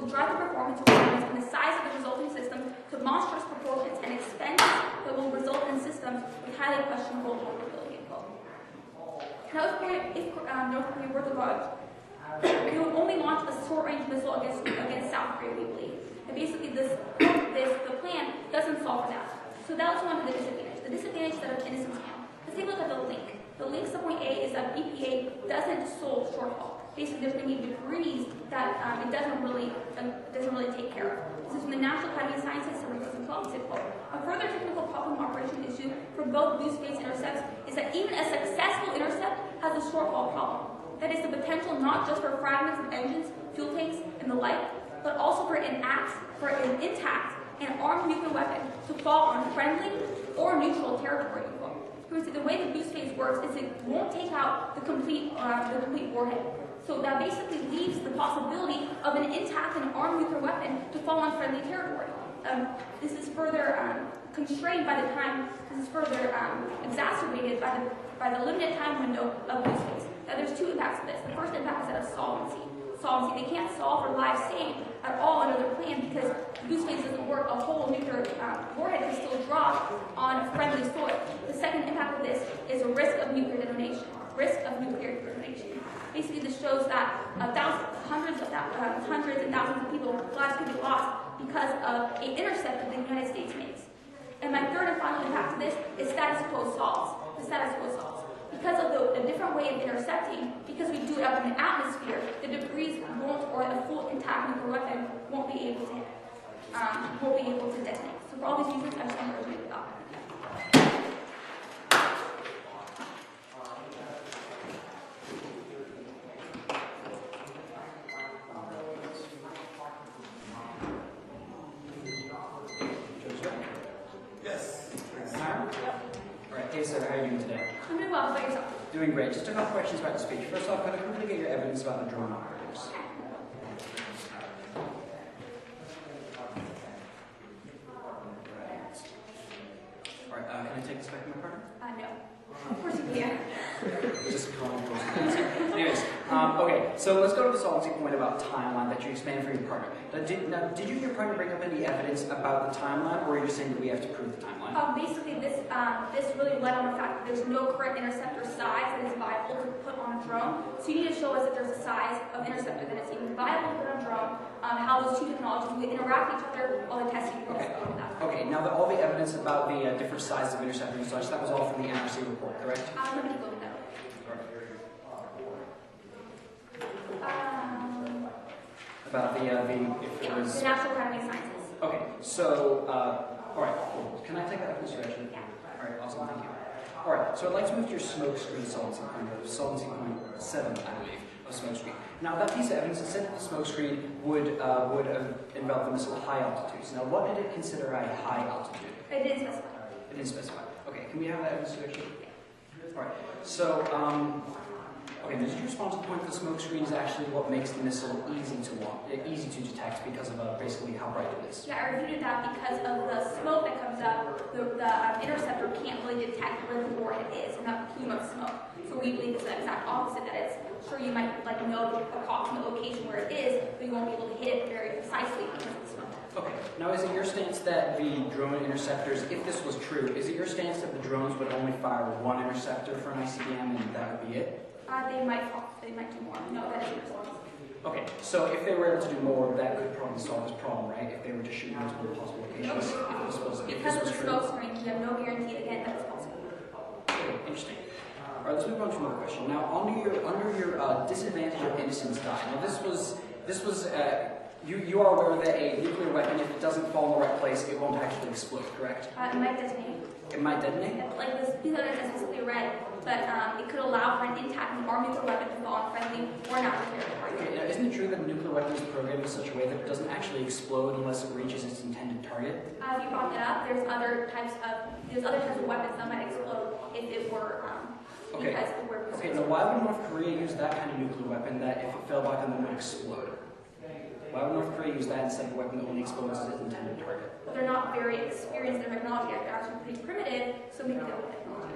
will drive the performance requirements and the size of the resulting system to monstrous proportions and expense that will result in systems with highly questionable vulnerability. Now, if North Korea were to launch, it would only launch a short-range missile against South Korea, we believe. And basically, the plan doesn't solve for that. So that was one of the disadvantages. The disadvantage that of innocence can. Let's take a look at the link. The link to point A is that BPA doesn't solve short haul. Basically, there's going to be degrees that it doesn't really take care of. This is from the National Academy of Sciences, 2012. A further technical problem operation issue for both blue space intercepts is that even a successful intercept has a short haul problem. That is the potential not just for fragments of engines, fuel tanks, and the like, but also for an intact and armed nuclear weapon to fall on friendly or neutral territory. The way the blue space works is it won't take out the complete warhead. So that basically leaves the possibility of an intact and armed nuclear weapon to fall on friendly territory. This is further constrained by the time. This is further exacerbated by the limited time window of blue space. Now, there's two impacts of this. The first impact is that of solvency. They can't solve for lives saved at all under their plan because blue space doesn't work. A whole nuclear warhead can still drop on friendly soil. The second impact of this is a risk of nuclear detonation. Basically, this shows that hundreds and thousands of people, lives could be lost because of an intercept that the United States makes. And my third and final impact of this is status quo solves. Because of the different way of intercepting, because we do it up in the atmosphere, the debris won't, or a full intact nuclear weapon won't be able to detonate. So for all these reasons, I just want to urge you to adopt. Doing great. Just a couple questions about the speech. First off, could I quickly get your evidence about the drone operators? Alright, can I take this back from my partner? No. Of course you can. Just calling for Anyways, okay, so let's go to the solvency point about timeline that you expanded for your partner. Did you and your partner bring up any evidence about the timeline, or are you just saying that we have to prove the timeline? Basically, this really led on the fact that there's no current interceptor size that is viable to put on a drone. So you need to show us that there's a size of interceptor that is even viable to put on a drone, how those two technologies will interact with each other while the testing goes on. Okay, now all the evidence about the different sizes of interceptors and such, that was all from the NRC report, correct? Let me go to that. About if it was... The National Academy of Sciences. Okay, so, alright, cool. Can I take that consideration? Alright, awesome, thank you. Alright, so I'd like to move to your smoke screen solvency point 7, I believe, of smoke screen. Now, that piece of evidence, it said that the smoke screen would envelop the missile at high altitudes. Now, what did it consider a high altitude? It didn't specify. It didn't specify. Okay, can we have that evidence actually? Alright, so, okay, did you respond to the point that the smoke screen is actually what makes the missile easy to detect because of basically how bright it is? Yeah, I refuted that because of the smoke that comes up, the interceptor can't really detect where the warhead is in that plume of smoke. So we believe it's the exact opposite, that it's, sure you might know the approximate location where it is, but you won't be able to hit it very precisely because of the smoke. Okay, now is it your stance that the drone interceptors, if this was true, is it your stance that the drones would only fire one interceptor for an ICBM and that would be it? They might do more. No, that is your response. Okay, so if they were able to do more, that could probably solve this problem, right? If they were to shoot multiple possible locations. Because of the smoke screen, you have no guarantee again that it's possible. Okay, interesting. All right, let's move on to another question. Now, under your disadvantage of innocence die. Now, this was you are aware that a nuclear weapon, if it doesn't fall in the right place, it won't actually explode, correct? It might detonate. It might detonate? Like this piece of evidence I specifically read, but it could allow for an intact and armed nuclear weapon to fall on friendly or natural territory. Okay, now, isn't it true that a nuclear weapon is programmed in such a way that it doesn't actually explode unless it reaches its intended target? If you brought that up, there's other types of weapons that might explode if it were because the word was. Okay, now why would North Korea use that kind of nuclear weapon that if it fell back on them would explode? Why would North Korea use that instead of a weapon that only explodes its intended target? Well, they're not very experienced in technology. They're actually pretty primitive, so maybe they'll get technology.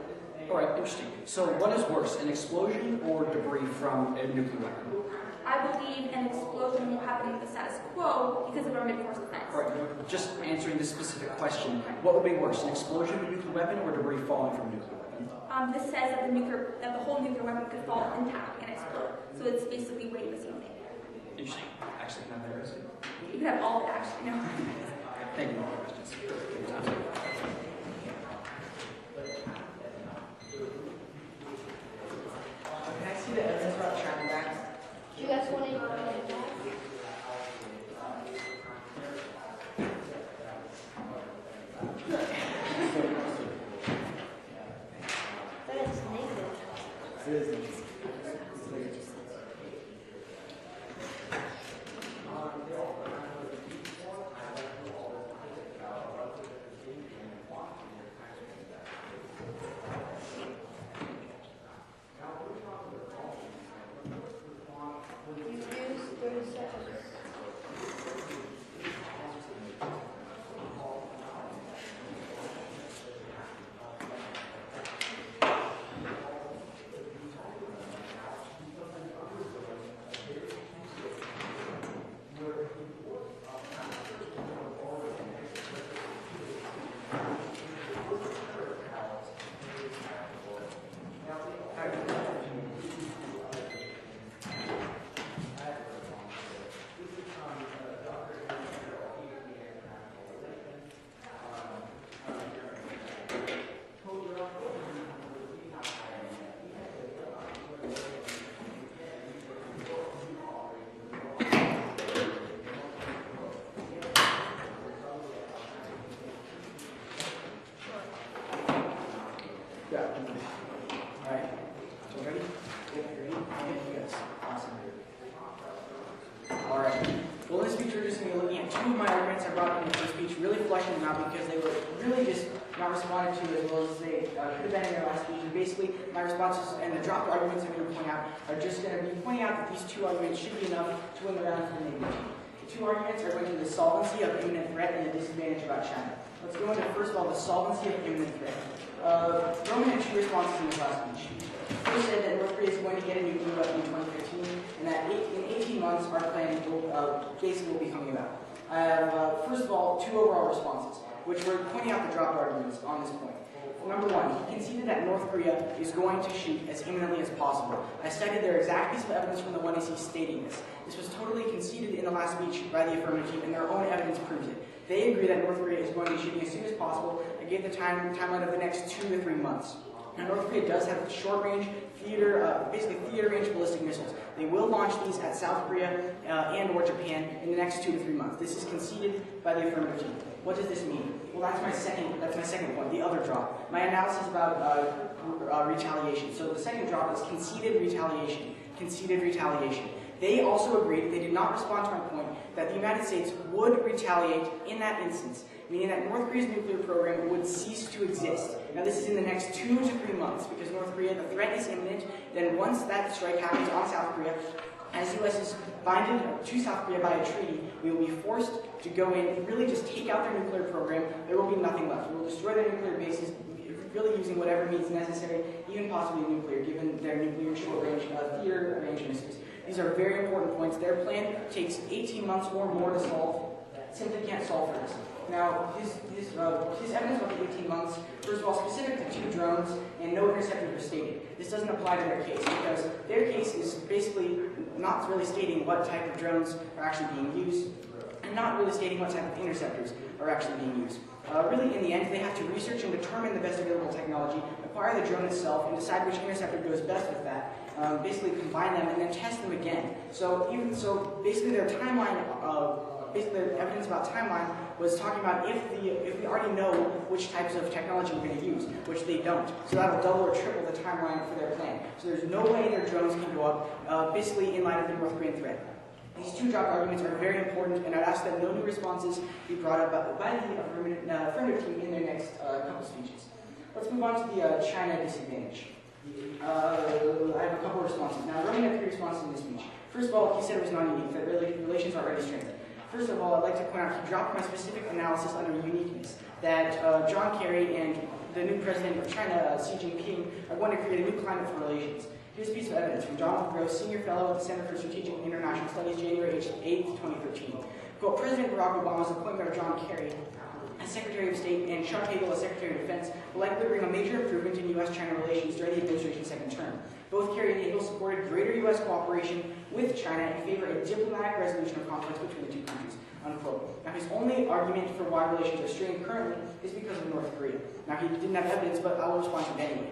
Alright, interesting. So what is worse, an explosion or debris from a nuclear weapon? I believe an explosion will happen in the status quo. quo because of our mid-course defense. All right, just answering this specific question, what would be worse, an explosion of a nuclear weapon or debris falling from a nuclear weapon? This says that the whole nuclear weapon could fall intact and explode. So it's basically weighing the same thing. Interesting. Actually, can I have that rest? You could have all of it actually, no. Thank you for your questions. Can I see the evidence about China back? You guys want to That's negative. You use 30 seconds. Yeah. All right. So ready? Yep, ready? Yes. Awesome. All right. Well, in this speech, we're just going to be looking at two of my arguments I brought up in the first speech, really fleshing them out because they were really just not responded to as well as they could have been in their last speech. And basically, my responses and the dropped arguments I'm going to point out are just going to be pointing out that these two arguments should be enough to win the round for the neighborhood. The two arguments are going to be the solvency of imminent threat and the disadvantage about China. Let's go into, first of all, the solvency of imminent threat. Roman had two responses in his last speech. First said that North Korea is going to get a nuclear weapon in 2015, and that in 18 months our plan basically will be coming about. I have, first of all, two overall responses, which were pointing out the dropped arguments on this point. Number one, he conceded that North Korea is going to shoot as imminently as possible. I cited their exact piece of evidence from the 1AC stating this. This was totally conceded in the last speech by the affirmative team, and their own evidence proves it. They agree that North Korea is going to be shooting as soon as possible. I gave the timeline of the next 2 to 3 months. Now, North Korea does have short-range, basically theater-range ballistic missiles. They will launch these at South Korea and/or Japan in the next 2 to 3 months. This is conceded by the affirmative team. What does this mean? Well, that's my second point, the other drop. My analysis about retaliation. So the second drop is conceded retaliation. Conceded retaliation. They also agreed, they did not respond to my point, that the United States would retaliate in that instance, meaning that North Korea's nuclear program would cease to exist. Now this is in the next 2 to 3 months, because North Korea, the threat is imminent. Then once that strike happens on South Korea, as the U.S. is binded to South Korea by a treaty, we will be forced to go in and really just take out their nuclear program. There will be nothing left. We will destroy their nuclear bases, really using whatever means necessary, even possibly nuclear, given their nuclear short-range theater-range missiles. These are very important points. Their plan takes 18 months or more to solve. Simply can't solve for this. Now, his evidence about the 18 months, first of all, specific to 2 drones and no interceptors were stated. This doesn't apply to their case because their case is basically not really stating what type of drones are actually being used and not really stating what type of interceptors are actually being used. Really, in the end, they have to research and determine the best available technology, acquire the drone itself, and decide which interceptor goes best with that. Basically, combine them and then test them again. Basically, their timeline, basically their evidence about timeline was talking about if we already know which types of technology we're going to use, which they don't. So that will double or triple the timeline for their plan. So there's no way their drones can go up, basically in light of the North Korean threat. These 2 drop arguments are very important, and I'd ask that no new responses be brought up by the affirmative team in their next couple speeches. Let's move on to the China disadvantage. I have a couple of responses. Now, Roman had 3 responses in this speech. First of all, he said it was not unique, that relations are already strengthened. First of all, I'd like to point out he dropped my specific analysis under uniqueness, that John Kerry and the new president of China, Xi Jinping, are going to create a new climate for relations. Here's a piece of evidence from Jonathan Gross, Senior Fellow at the Center for Strategic and International Studies, January 8, 2013. Quote, President Barack Obama's appointment of John Kerry as Secretary of State and Chuck Hagel as Secretary of Defense will likely bring a major improvement in U.S.-China relations during the administration's second term. Both Kerry and Hagel supported greater U.S. cooperation with China and favor a diplomatic resolution of conflicts between the two countries, unquote. Now, his only argument for why relations are strained currently is because of North Korea. Now, he didn't have evidence, but I will respond to it anyway.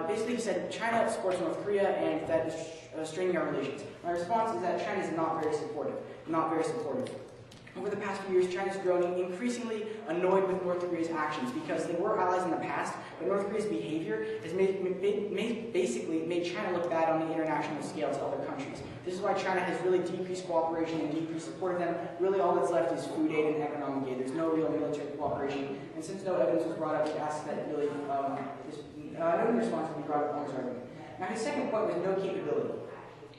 Basically, he said China supports North Korea and that is straining our relations. My response is that China is not very supportive. Over the past few years, China has grown increasingly annoyed with North Korea's actions because they were allies in the past, but North Korea's behavior has basically made China look bad on the international scale to other countries. This is why China has really decreased cooperation and decreased support of them. Really, all that's left is food aid and economic aid. There's no real military cooperation, and since no evidence was brought up, it asks that really no response can be brought up on his argument. Now, his second point was no capability.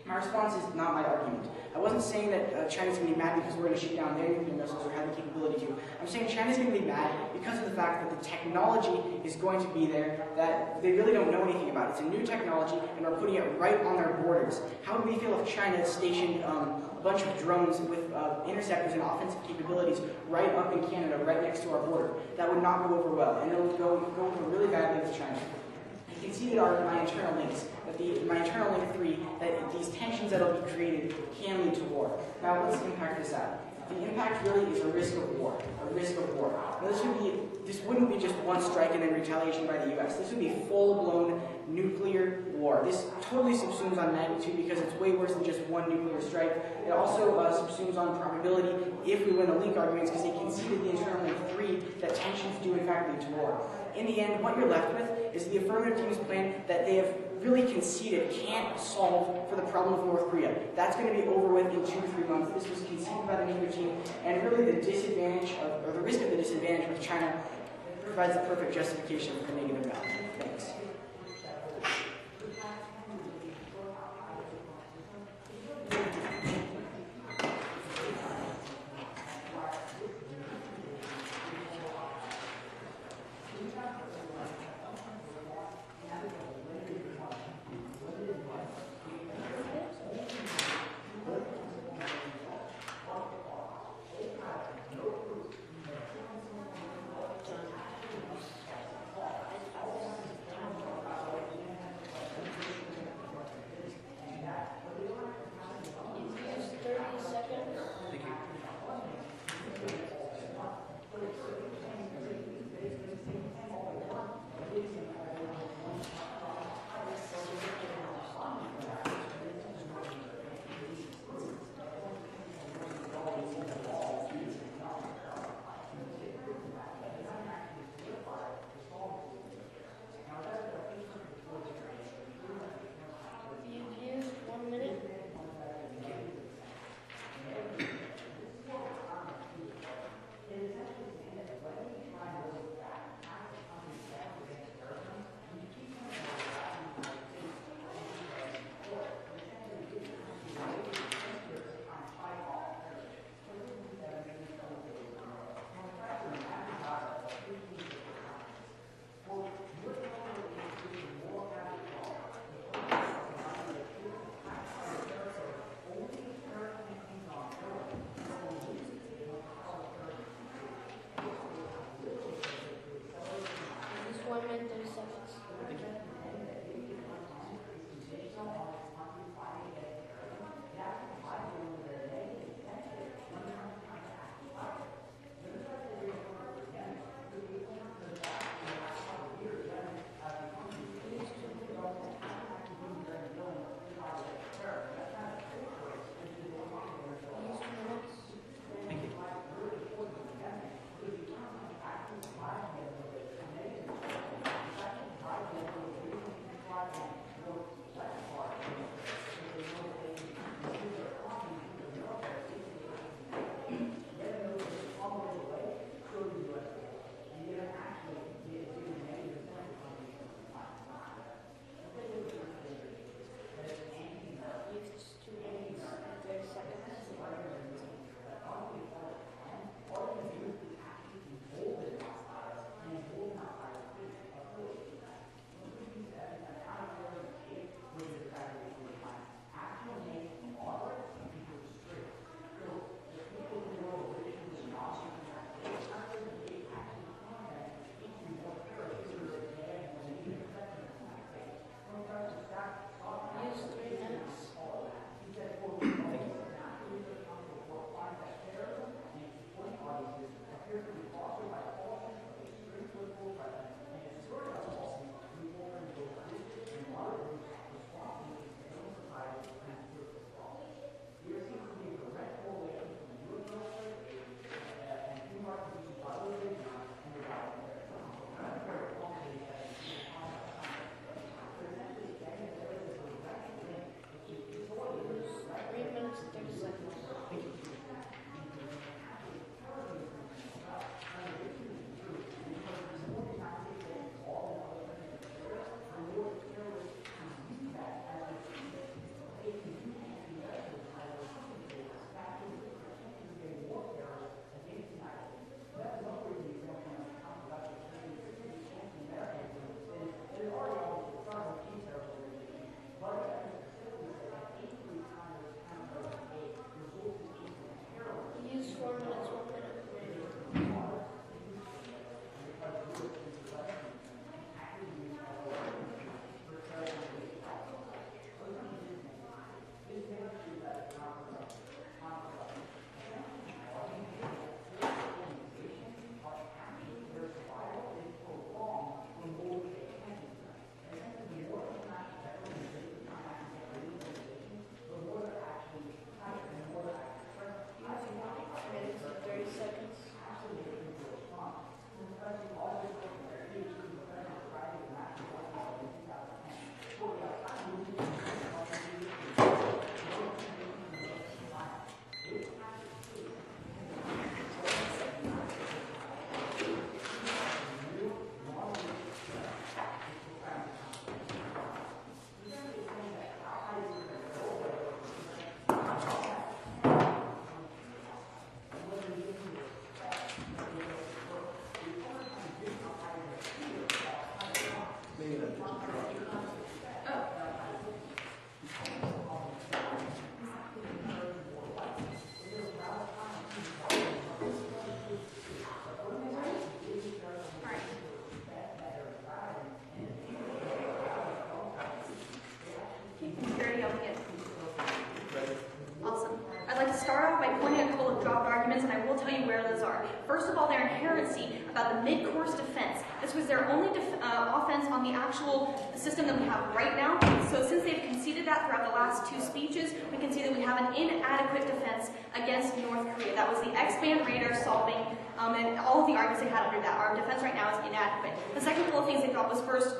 My response is not my argument. I wasn't saying that China's going to be mad because we're going to shoot down their nuclear missiles or have the capability to. I'm saying China's going to be mad because of the fact that the technology is going to be there that they really don't know anything about. It's a new technology, and we're putting it right on their borders. How would we feel if China stationed a bunch of drones with interceptors and offensive capabilities right up in Canada, right next to our border? That would not go over well, and it would go over really badly with China. You can see that my internal links, my internal link 3, that these tensions that will be created can lead to war. Now let's impact this out. The impact really is a risk of war. Now this wouldn't be just one strike and then retaliation by the US. This would be full-blown nuclear war. This totally subsumes on magnitude because it's way worse than just one nuclear strike. It also subsumes on probability if we win the link arguments because they conceded the internal link 3 that tensions do in fact lead to war. In the end, what you're left with is the affirmative team's plan that they have really conceded can't solve for the problem of North Korea. That's going to be over with in 2 to 3 months. This was conceded by the nuclear team, and really the disadvantage or the risk of the disadvantage with China provides the perfect justification for the negative value. Thanks. arguments, and I will tell you where those are. First of all, their inherency about the mid-course defense. This was their only offense on the actual system that we have right now. So since they've conceded that throughout the last two speeches, we can see that we have an inadequate defense against North Korea. That was the X-band radar solving, and all of the arguments they had under that. Our defense right now is inadequate. The second couple of things they dropped was first,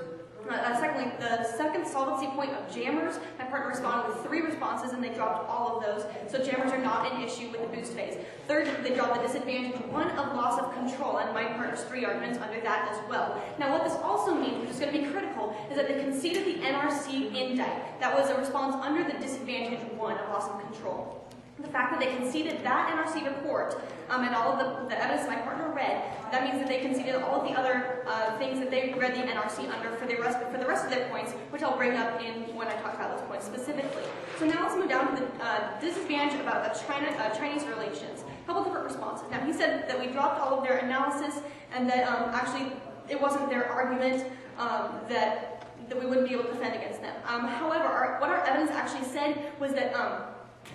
secondly, the second solvency point of jammers. My partner responded with 3 responses, and they dropped all of those. So jammers are not an issue with the boost phase. Third, they dropped the disadvantage 1 of loss of control, and my partner's 3 arguments under that as well. Now, what this also means, which is going to be critical, is that they conceded the NRC indict. That was a response under the disadvantage 1 of loss of control. The fact that they conceded that NRC report and all of the evidence my partner read, that means that they conceded all of the other things that they read the NRC under for the rest of their points, which I'll bring up in when I talk about those points specifically. So now let's move down to the disadvantage about the Chinese relations. A couple different responses. Now he said that we dropped all of their analysis and that actually it wasn't their argument that we wouldn't be able to defend against them. However, what our evidence actually said was that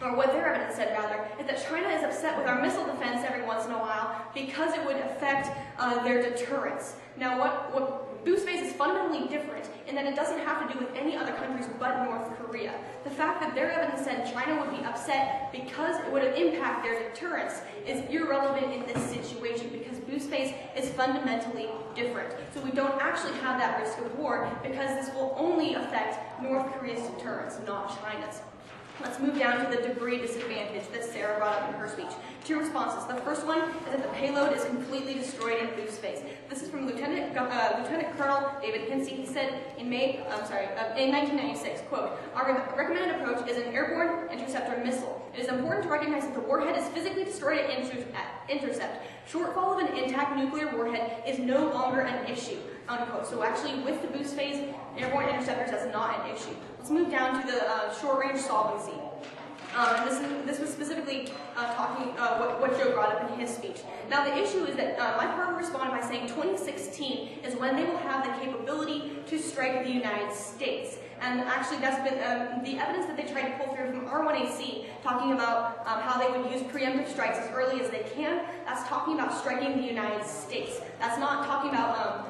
or what their evidence said rather, is that China is upset with our missile defense every once in a while because it would affect their deterrence. Now what boost phase is fundamentally different in that it doesn't have to do with any other countries but North Korea. The fact that their evidence said China would be upset because it would impact their deterrence is irrelevant in this situation because boost phase is fundamentally different. So we don't actually have that risk of war because this will only affect North Korea's deterrence, not China's. Let's move down to the debris disadvantage that Sarah brought up in her speech. 2 responses. The first one is that the payload is completely destroyed in boost phase. This is from Lieutenant Colonel David Pinsey. He said in 1996, quote, "Our recommended approach is an airborne interceptor missile. It is important to recognize that the warhead is physically destroyed at intercept. Shortfall of an intact nuclear warhead is no longer an issue," unquote. So actually, with the boost phase, airborne interceptors, that's not an issue. Let's move down to the short-range solvency. This was specifically talking what Joe brought up in his speech. Now the issue is that my partner responded by saying 2016 is when they will have the capability to strike the United States. And actually that's been the evidence that they tried to pull through from R1AC, talking about how they would use preemptive strikes as early as they can. That's talking about striking the United States. That's not talking about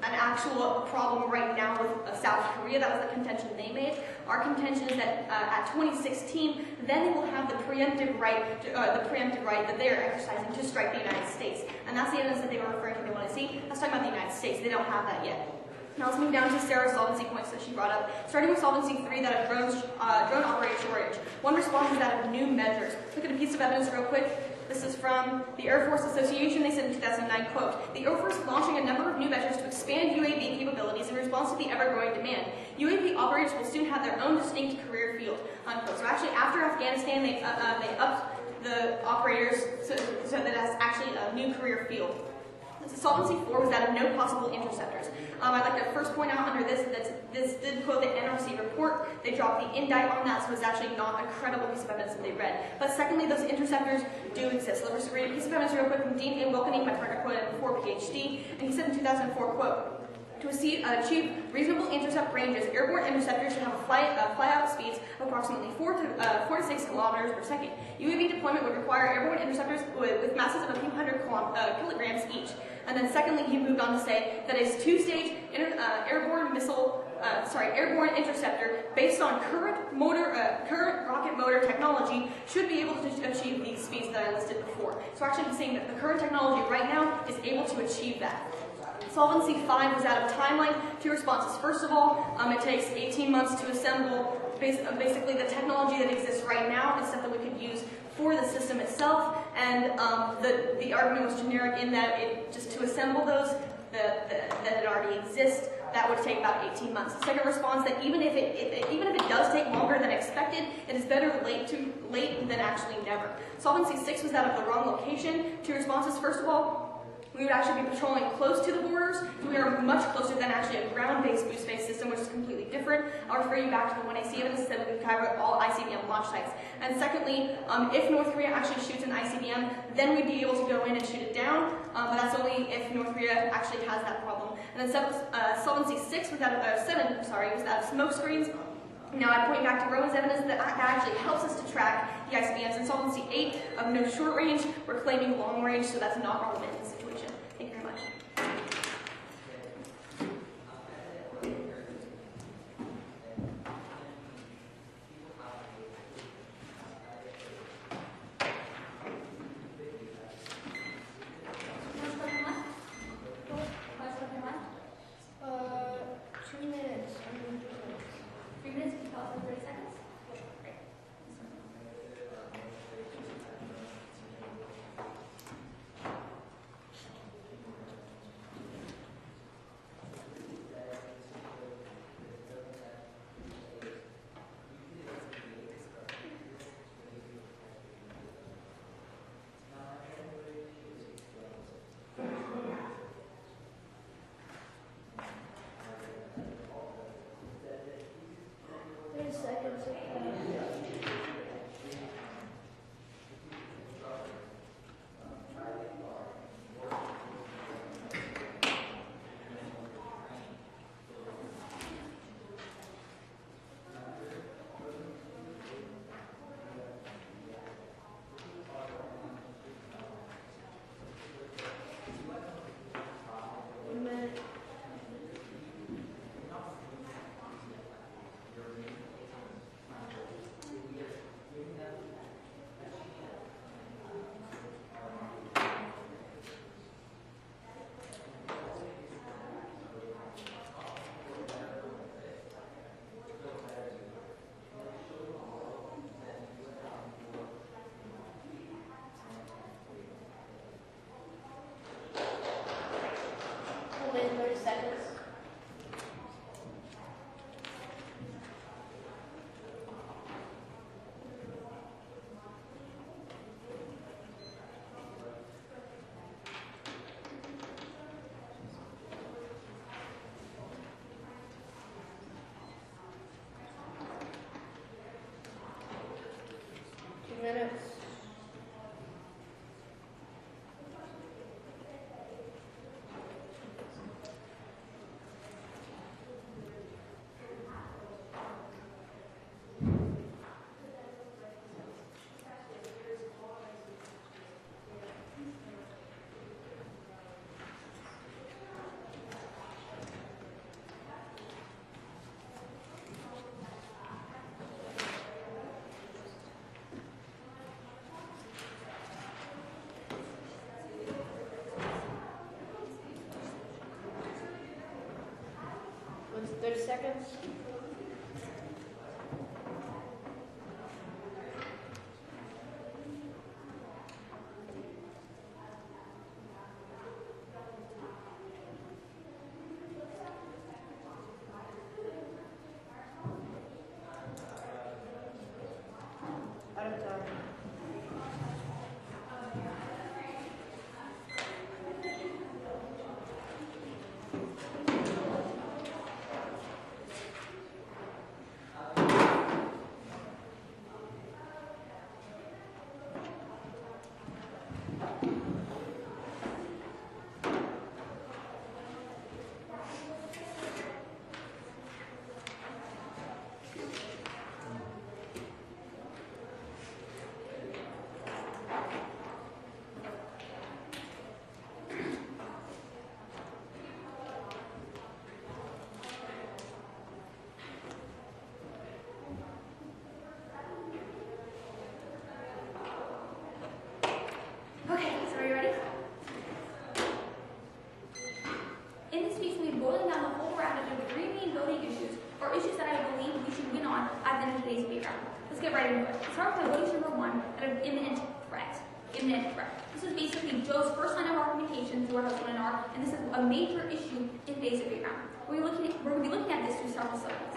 an actual problem right now with South Korea. That was the contention they made. Our contention is that at 2016, then they will have the preemptive right that they are exercising to strike the United States. And that's the evidence that they were referring to. They want to see. Let's talk about the United States. They don't have that yet. Now let's move down to Sarah's solvency points that she brought up. Starting with solvency 3, that of drone operator shortage. One response is that of new measures. Look at a piece of evidence real quick. This is from the Air Force Association. They said in 2009, quote, "The Air Force is launching a number of new measures to expand UAV capabilities in response to the ever-growing demand. UAV operators will soon have their own distinct career field," unquote. So actually, after Afghanistan, they upped the operators so that that's actually a new career field. Solvency 4 was that of no possible interceptors. I'd like to first point out under this that this did quote the NRC report. They dropped the indict on that, so it's actually not a credible piece of evidence that they read. But secondly, those interceptors do exist. So let's read a piece of evidence real quick from Dean A. Wilkening, my partner quoted before PhD, and he said in 2004, quote, "To achieve reasonable intercept ranges, airborne interceptors should have fly-out speeds of approximately 4 to 6 kilometers per second. UAV deployment would require airborne interceptors with masses of a few hundred kilograms each." And then secondly, he moved on to say that a 2-stage airborne interceptor based on current rocket motor technology should be able to achieve these speeds that I listed before. So actually he's saying that the current technology right now is able to achieve that. Solvency 5 was out of timeline. 2 responses. First of all, it takes 18 months to assemble basically the technology that exists right now and stuff that we could use for the system itself. And the argument was generic in that just to assemble those that it already exists, that would take about 18 months. The second response, that even if it does take longer than expected, it is better late than actually never. Solvency 6 was that of the wrong location. 2 responses. First of all, we would actually be patrolling close to the borders. So we are much closer than actually a ground-based boost-based system, which is completely different. I'll refer you back to the 1AC evidence that we cover all ICBM launch sites. And secondly, if North Korea actually shoots an ICBM, then we'd be able to go in and shoot it down. But that's only if North Korea actually has that problem. And then Solvency 6 was that of 7. Was that of smoke screens. Now I point back to Rowan's evidence that actually helps us to track the ICBMs. Insolvency 8 of no short range, we're claiming long range, so that's not relevant in this situation. Thank you very much. Last question left? Last question left? 2 minutes. 3 minutes, can you tell us in 30 seconds? Great. Seconds. Wait 30 seconds. Minutes. What's 30 seconds? Out of time. Okay, so are you ready? In this speech, we'll be boiling down the whole round of the three main voting issues, or issues that I believe we should win on at the end of today's debate round. Let's get right into it. Let's start with voting number 1, that of imminent threat. Imminent threat. This is basically Joe's first line of argumentation through our House 1 and R, and this is a major issue in today's debate round. We're going to be looking at this through several subpoints.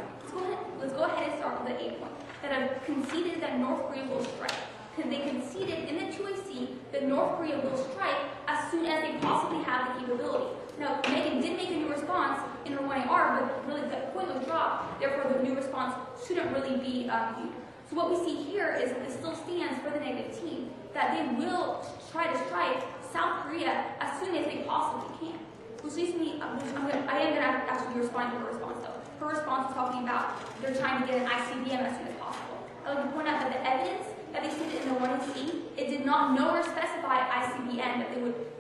Let's go ahead and start with the A point, that have conceded that North Korea will strike. They conceded in the 2AC that North Korea will strike as soon as they possibly have the capability. Now, Megan did make a new response in her 1AR, but really the point was dropped, therefore the new response shouldn't really be viewed. So what we see here is that it still stands for the negative team, that they will try to strike South Korea as soon as they possibly can. Which leads me, I am going to actually respond to her response though. her response is talking about they're trying to get an ICBM as soon as possible. I would like to point out that the evidence that they stated in the 1C, it did not nowhere specify ICBM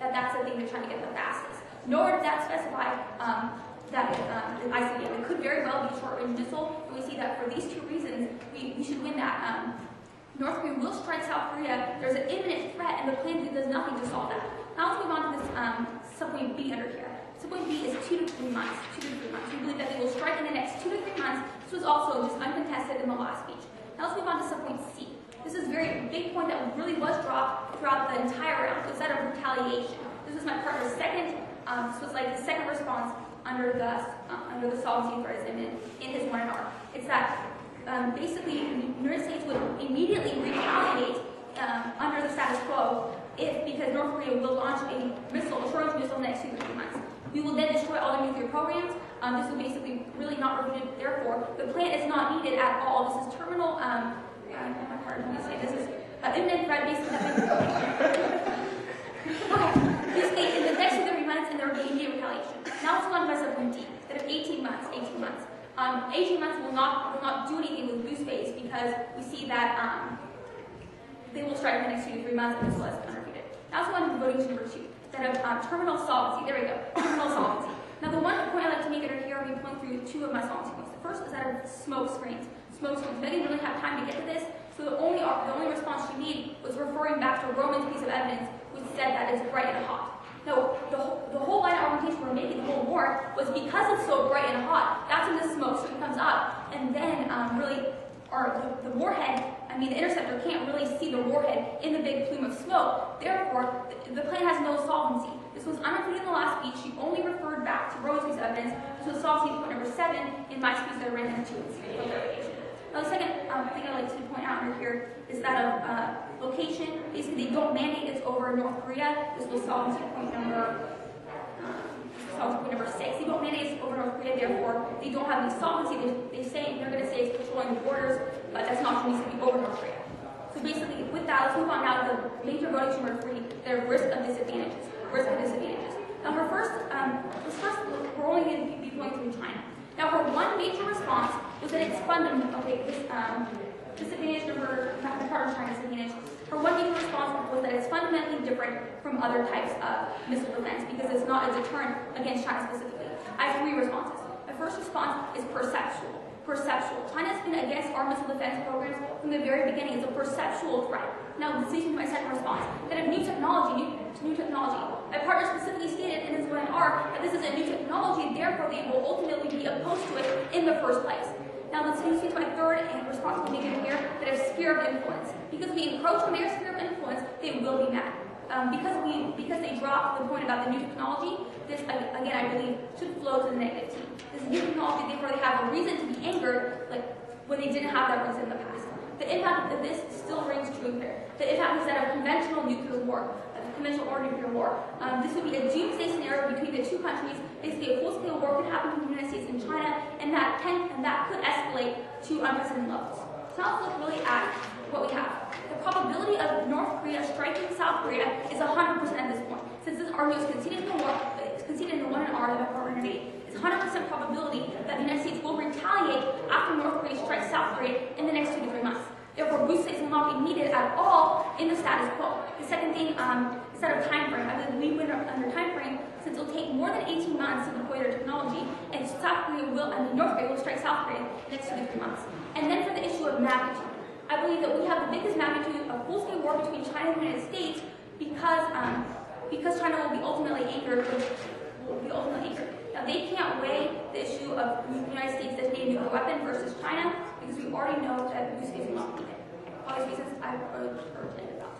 that that's the thing they're trying to get the fastest. Nor did that specify the ICBM. It could very well be a short-range missile, and we see that for these two reasons, we should win that. North Korea will strike South Korea. There's an imminent threat, and the plan does nothing to solve that. Now let's move on to this subpoint B under here. Subpoint B is 2 to 3 months. 2 to 3 months. We believe that they will strike in the next 2 to 3 months. This was also just uncontested in the last speech. Now let's move on to subpoint C. This is a very big point that really was dropped throughout the entire round. It's that of retaliation. This was my partner's second. This was like the second response under the solvency threat in his 1R. It's that basically the United States would immediately retaliate under the status quo because North Korea will launch a short-range missile in the next 2 to 3 months. We will then destroy all their nuclear programs. This will basically really not reviewed. Therefore, the plan is not needed at all. This is terminal. My partner, let me say this is imminent threat basically. Basically, in the next 2 to 3 months, and there will be immediate retaliation. Now let's go on to subpoint D. That of 18 months. 18 months. 18 months will not do anything with goose phase because we see that they will strike in the next 2 to 3 months and this was unrefuted. Now let's go on to voting number 2. That of terminal solvency. There we go. Terminal solvency. Now the one point I'd like to make under here, I'll be pointing through 2 of my solvency points. The first is that of smoke screens. Smoke screens. Megan didn't really have time to get to this, so the only response she made was referring back to Roman's piece of evidence, which said that it's bright and hot. No, the whole line of argumentation we're making the whole war was because it's so bright and hot, that's when the smoke screen comes up, and then the warhead, the interceptor can't really see the warhead in the big plume of smoke. Therefore, the plan has no solvency. This was unrefuted in the last speech. She only referred back to Rose's piece of evidence. This was solvency point number 7 in my speech that I ran into in verification. Now, the second thing I'd like to point out under here is that of location. Basically, they don't mandate it's over North Korea. This was solvency point number 6. They don't mandate it's over North Korea, therefore, they don't have any solvency. They're going to say it's patrolling the borders, but that's not true. It needs to be over North Korea. So basically, with that, let's move on now to the major voting number 3, their risk of disadvantages. Now, we're only going to be going through China. Now, her one major response was that it's fundamental. Okay, this disadvantage number, not the part of China's disadvantage. Her one major response was that it's fundamentally different from other types of missile defense because it's not a deterrent against China specifically. I have 3 responses. My first response is perceptual. China's been against our missile defense programs from the very beginning. It's a perceptual threat. Now, this leads me to my second response. That of new technology. My partner specifically stated in his 1R that this is a new technology, therefore they will ultimately be opposed to it in the first place. Now, this leads me to my third and response we'll be given here, that of sphere of influence. Because we encroach on their sphere of influence, they will be mad. Because they dropped the point about the new technology, this, again, I believe, should flow to the negative team. This new technology, therefore, they have a reason to be angered, like when they didn't have that reason in the past. The impact of this still rings true here. The impact is that of conventional nuclear war, conventional or nuclear war. This would be a doomsday scenario between the two countries. Basically, a full-scale war could happen between the United States and China, and that could escalate to unprecedented levels. So now let's look really at what we have. The probability of North Korea striking South Korea is 100% at this point. Since this argument is conceded in the war, it's conceded in the 1R that my partner made, it's 100% probability that the United States will retaliate after North Korea strikes South Korea in the next 2 to 3 months. Therefore, boost states will not be needed at all in the status quo. The second thing is that of time frame. I believe we win under time frame since it will take more than 18 months to deploy their technology, and North Korea will strike South Korea in the next 2 to 3 months. And then for the issue of magnitude, I believe that we have the biggest magnitude of full-scale war between China and the United States because China will be ultimately angered. Now, they can't weigh the issue of the United States designating a nuclear weapon versus China because we already know that the states will not be there. All these reasons I've urged ended up.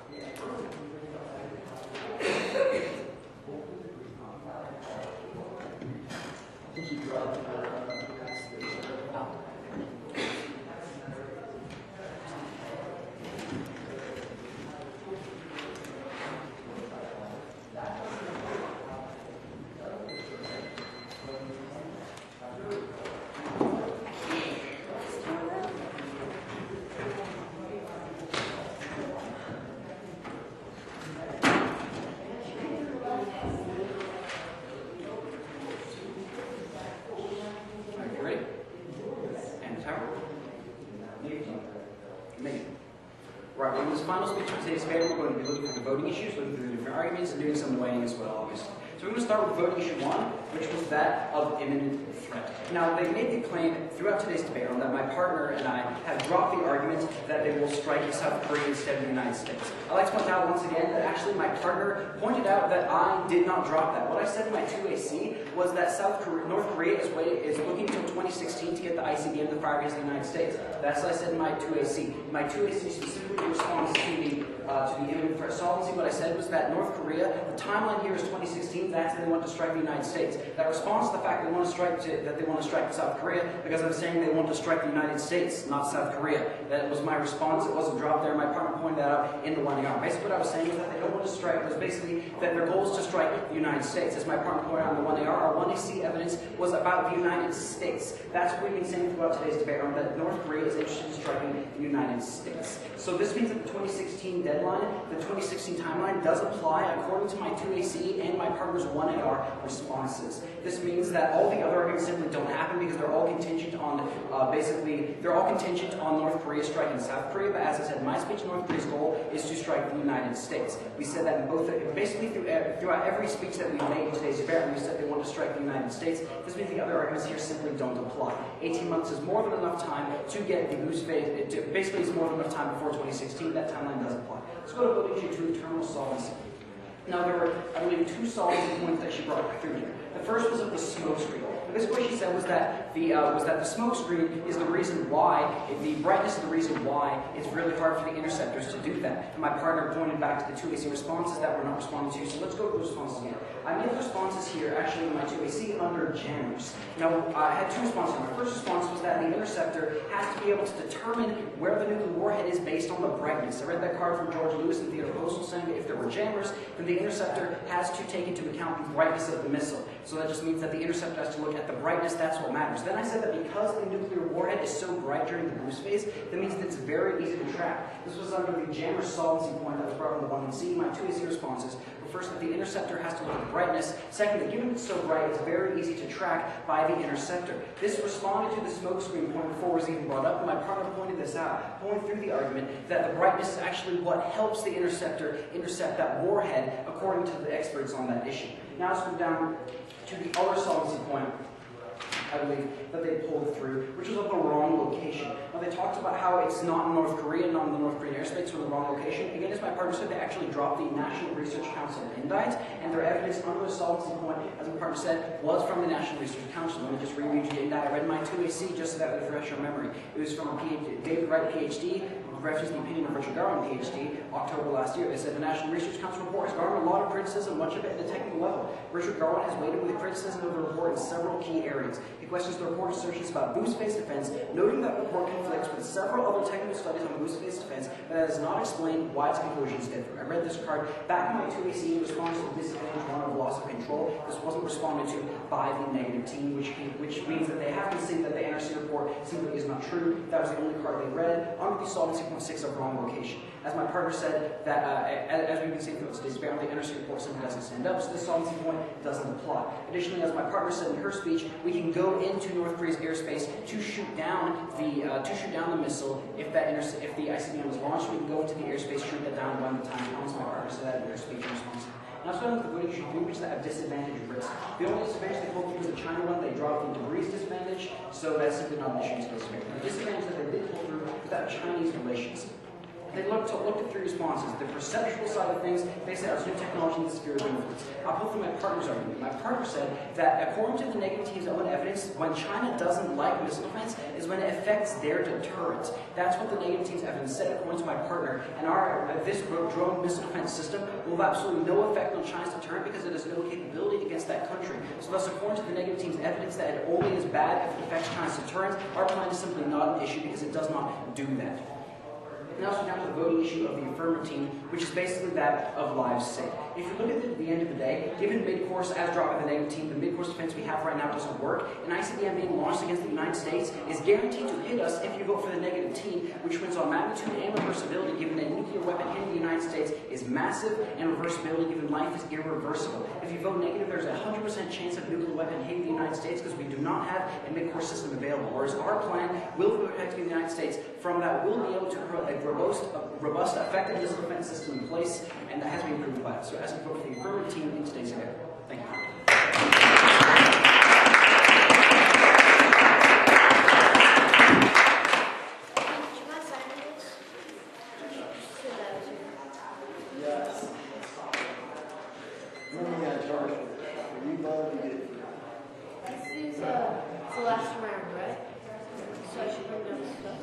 final speech of today's debate, we're going to be looking at the voting issues, looking through the different arguments, and doing some weighing as well, obviously. So we're going to start with voting issue 1, which was that of imminent threat. Now, they made the claim throughout today's debate that my partner and I have dropped the argument that they will strike South Korea instead of the United States. I'd like to point out once again that actually my partner pointed out that I did not drop that. What I said in my 2AC was that North Korea is looking until 2016 to get the ICBM to fire against the United States. That's what I said in my 2AC. My 2AC specifically responds to the imminent threat solvency. What I said was that North Korea, the timeline here is 2016. That's when they want to strike the United States. That responds to the fact that they want to strike South Korea, because I'm saying they want to strike the United States, not South Korea. That was my response. It wasn't dropped there. My partner pointed that out in the 1AR. Basically, what I was saying was that they don't want to strike. It was basically that their goal is to strike the United States. As my partner pointed out in the 1AR, our 1AC evidence was about the United States. That's what we've been saying throughout today's debate, that North Korea is interested in striking the United States. So this means that the 2016 deadline, the 2016 timeline, does apply according to my 2AC and my partner's 1AR responses. This means that all the other arguments simply don't happen because they're all contingent on North Korea striking South Korea. But as I said in my speech, North Korea's goal is to strike the United States. We said that in both, basically throughout every speech that we've made in today's debate, we said they want to strike the United States. This means the other arguments here simply don't apply. 18 months is more than enough time to get the boost phase. Basically, it's more than enough time before 2016. That timeline does apply. Let's go to voting issue 2, terminal solvency. Now, there were, I believe, 2 solvency points that she brought through here. The first was of the smoke screen. Basically, what she said was that the smoke screen is the reason why, the brightness is the reason why it's really hard for the interceptors to do that. And my partner pointed back to the 2AC responses that we're not responding to, so let's go to the responses again. I made the responses here, actually, in my 2AC under jammers. Now, I had 2 responses. My first response was that the interceptor has to be able to determine where the nuclear warhead is based on the brightness. I read that card from George Lewis in Theodore Postal saying that if there were jammers, then the interceptor has to take into account the brightness of the missile. So that just means that the interceptor has to look at the brightness, that's what matters. Then I said that because the nuclear warhead is so bright during the boost phase, that means that it's very easy to track. This was under the jammer solvency point that was brought on the 1AC. My 2AC responses were first that the interceptor has to look at the brightness. Second, that given it's so bright, it's very easy to track by the interceptor. This responded to the smoke screen point before it was even brought up, and my partner pointed this out, going through the argument that the brightness is actually what helps the interceptor intercept that warhead, according to the experts on that issue. Now let's move down to the other solvency point, I believe, that they pulled through, which was of the wrong location. Now, they talked about how it's not in North Korea, not in the North Korean airspace, or the wrong location. Again, as my partner said, they actually dropped the National Research Council indicts, and their evidence under the solvency point, as my partner said, was from the National Research Council. Let me just reread you the indictment. I read my 2AC just so that would refresh your memory. It was from David Wright, PhD, referenced the opinion of Richard Garland, PhD, October last year. They said the National Research Council report has garnered a lot of criticism, much of it at the technical level. Richard Garland has weighed in with criticism of the report in several key areas. He questions the report's assertions about boost phase defense, noting that the report conflicts with several other technical studies on boost phase defense, but that has not explained why its conclusions differ. I read this card back in my 2AC in response to the disadvantage 1 of loss of control. This wasn't responded to by the negative team, which means that they have to see that the NRC report simply is not true. That was the only card they read under the solvency point 6 of wrong location. As my partner said, that as we've been seeing throughout today's debate, the NRC report simply doesn't stand up, so this solvency point doesn't apply. Additionally, as my partner said in her speech, we can go into North Korea's airspace to shoot down the missile if the ICBM was launched. We can go into the airspace, shoot that down when the time comes. My partner said that in her speech in response. Now, starting with the voting issue 3, which is that of disadvantage risk. The only disadvantage they pulled through was the China one. They dropped the degrees disadvantage, so that's simply not an issue in today's debate. The disadvantage that they did pull through was that of Chinese relations. They looked at 3 responses. The perceptual side of things, they said it's new technology and sphere of influence. I'll pull through my partner's argument. My partner said that according to the negative team's own evidence, when China doesn't like missile defense is when it affects their deterrent. That's what the negative team's evidence said according to my partner. And this drone missile defense system will have absolutely no effect on China's deterrent because it has no capability against that country. So thus, according to the negative team's evidence that it only is bad if it affects China's deterrent, our plan is simply not an issue because it does not do that. Now we're down to the voting issue of the affirmative team, which is basically that of lives saved. If you look at the end of the day, given mid-course as dropped by the negative team, the mid-course defense we have right now doesn't work, and ICBM being launched against the United States is guaranteed to hit us if you vote for the negative team, which wins on magnitude and reversibility, given that nuclear weapon hitting the United States is massive, and reversibility given life is irreversible. If you vote negative, there's a 100% chance of nuclear weapon hitting the United States because we do not have a mid-course system available, whereas our plan will protect the United States from that. We'll be able to robust, effective missile defense system in place, and that has been proven by us. So as a vote for the affirmative team in today's event. Thank you. Yes. When are we gonna charge for this? Are you both to get it? This is the last round, right? So I should bring down the stuff.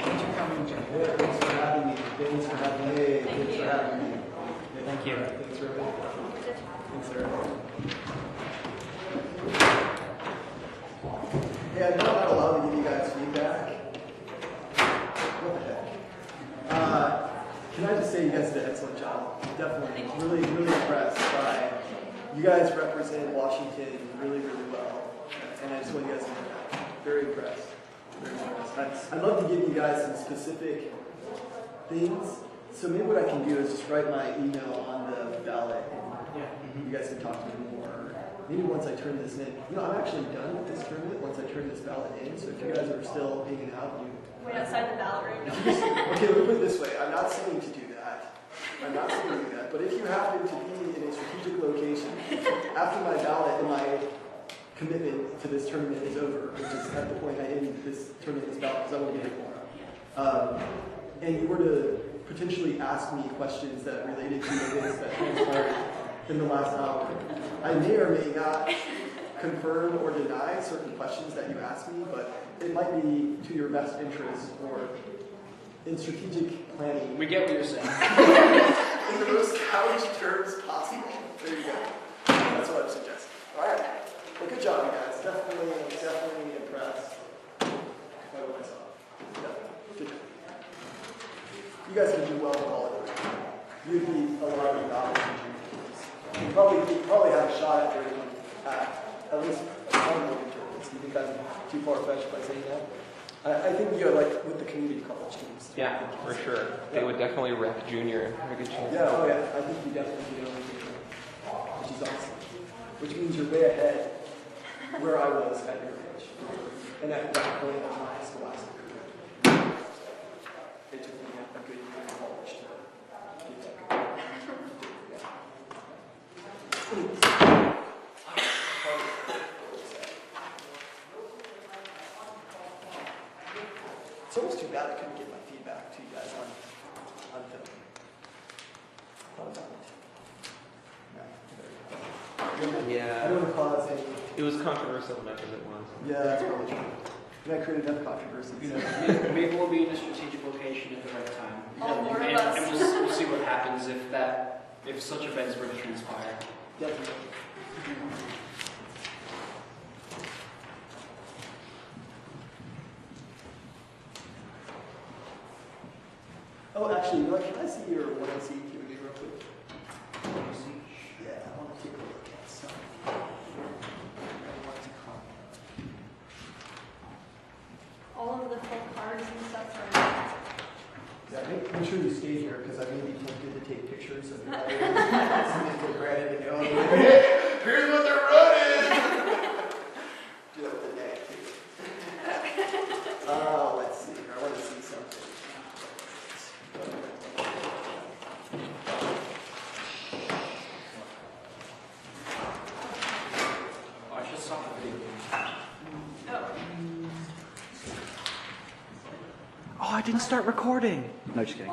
Thanks for having me. Thanks for having me. Thanks for having me. Thank you. Thanks, sir. Thanks, sir. Hey, I'm not allowed to give you guys feedback. What the heck? Can I just say you guys did an excellent job? Definitely. Really, really impressed by you guys represent Washington really, really well. And I just want you guys to know that. Very impressed. Very impressed. I'd love to give you guys some specific things. So maybe what I can do is just write my email on the ballot and you guys can talk to me more. Maybe once I turn this in. You know, I'm actually done with this tournament once I turn this ballot in. So if you guys are still hanging out, Wait outside the ballot room. okay, let me put it this way. I'm not saying to do that. I'm not saying to do that. But if you happen to be in a strategic location after my ballot and my commitment to this tournament is over, which is at the point I end this tournament, this ballot, because I won't get it more. And you were to potentially ask me questions that related to events that transpired in the last hour, I may or may not confirm or deny certain questions that you ask me, but it might be to your best interest or in strategic planning. We get what you're saying. In the most couched terms possible. There you go. That's what I'm suggesting. All right. Well, good job, you guys. Definitely impressed by what I saw. Definitely. Good job. You guys can do well in all of it. You'd be a lot of the options. You probably have a shot at doing at least one more tournaments. Do you think I'm too far-fetched by saying that? I think you like with the community college teams. Yeah, for sure. They would definitely wreck Junior. Have a good chance. Yeah, oh yeah. I think you definitely do, which is awesome. Which means you're way ahead where I was at your age. And at that point of my scholastic career. It took me a good year in college to get that good. It's almost too bad I couldn't get my feedback to you guys on film. Thought about it. No. I Yeah, don't want to cause any. it was controversial enough as it was. Yeah, that's probably true. And I created enough controversy. You know, maybe we'll be in a strategic location at the right time. All four of And us. we'll see what happens if such events were to transpire. Definitely. Oh, actually, you know what? Can I see your 1NC activity real quick? Yeah, I want to take a look at some. All of the full cards and stuff are. Yeah, make sure you stay here because I may be tempted to take pictures of your items. For granted and go, hey, here's what they're running! Do that with the neck, too. Let's see here. I want to see something. I should stop the video. Oh. Oh, I didn't start recording. No, just kidding.